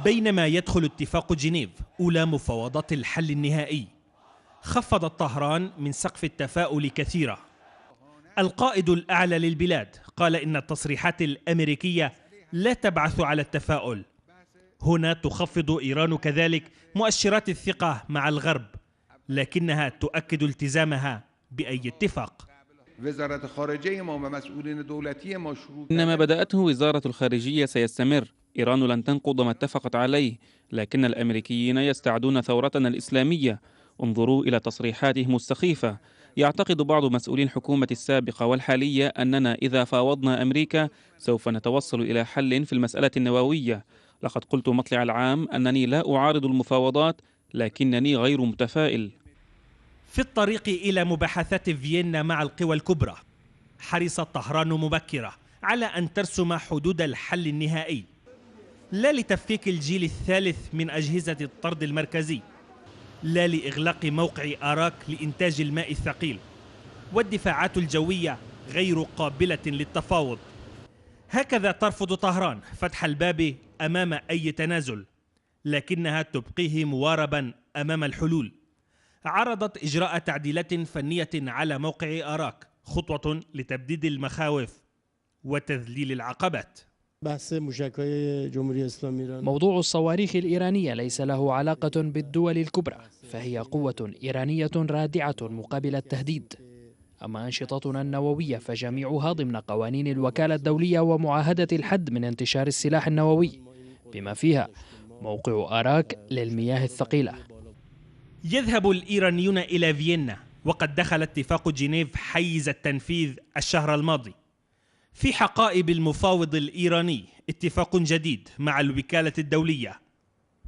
بينما يدخل اتفاق جنيف أولى مفاوضات الحل النهائي، خفضت طهران من سقف التفاؤل كثيرا. القائد الأعلى للبلاد قال إن التصريحات الأمريكية لا تبعث على التفاؤل. هنا تخفض إيران كذلك مؤشرات الثقة مع الغرب، لكنها تؤكد التزامها بأي اتفاق. إنما بدأته وزارة الخارجية سيستمر. إيران لن تنقض ما اتفقت عليه، لكن الأمريكيين يستعدون ثورتنا الإسلامية. انظروا إلى تصريحاتهم السخيفة. يعتقد بعض مسؤولي الحكومة السابقة والحالية أننا إذا فاوضنا أمريكا سوف نتوصل إلى حل في المسألة النووية. لقد قلت مطلع العام أنني لا أعارض المفاوضات، لكنني غير متفائل. في الطريق إلى مباحثات فيينا مع القوى الكبرى، حرصت طهران مبكرة على أن ترسم حدود الحل النهائي، لا لتفكيك الجيل الثالث من أجهزة الطرد المركزي، لا لإغلاق موقع آراك لإنتاج الماء الثقيل، والدفاعات الجوية غير قابلة للتفاوض. هكذا ترفض طهران فتح الباب أمام أي تنازل، لكنها تبقيه مواربا أمام الحلول. عرضت إجراء تعديلات فنية على موقع آراك، خطوة لتبديد المخاوف وتذليل العقبات. موضوع الصواريخ الإيرانية ليس له علاقة بالدول الكبرى، فهي قوة إيرانية رادعة مقابل التهديد. أما أنشطتنا النووية فجميعها ضمن قوانين الوكالة الدولية ومعاهدة الحد من انتشار السلاح النووي، بما فيها موقع آراك للمياه الثقيلة. يذهب الإيرانيون إلى فيينا، وقد دخل اتفاق جنيف حيز التنفيذ الشهر الماضي. في حقائب المفاوض الإيراني اتفاق جديد مع الوكالة الدولية.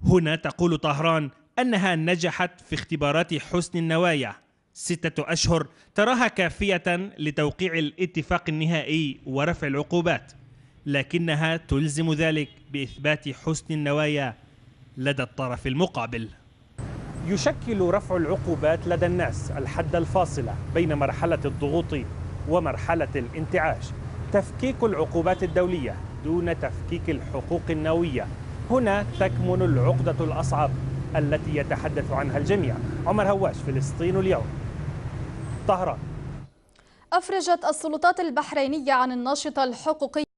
هنا تقول طهران أنها نجحت في اختبارات حسن النوايا. 6 أشهر تراها كافية لتوقيع الاتفاق النهائي ورفع العقوبات، لكنها تلزم ذلك بإثبات حسن النوايا لدى الطرف المقابل. يشكل رفع العقوبات لدى الناس الحد الفاصل بين مرحلة الضغوط ومرحلة الانتعاش. تفكيك العقوبات الدولية دون تفكيك الحقوق النووية، هنا تكمن العقدة الأصعب التي يتحدث عنها الجميع. عمر هواش، فلسطين اليوم، طهران. أفرجت السلطات البحرينية عن الناشطة الحقوقية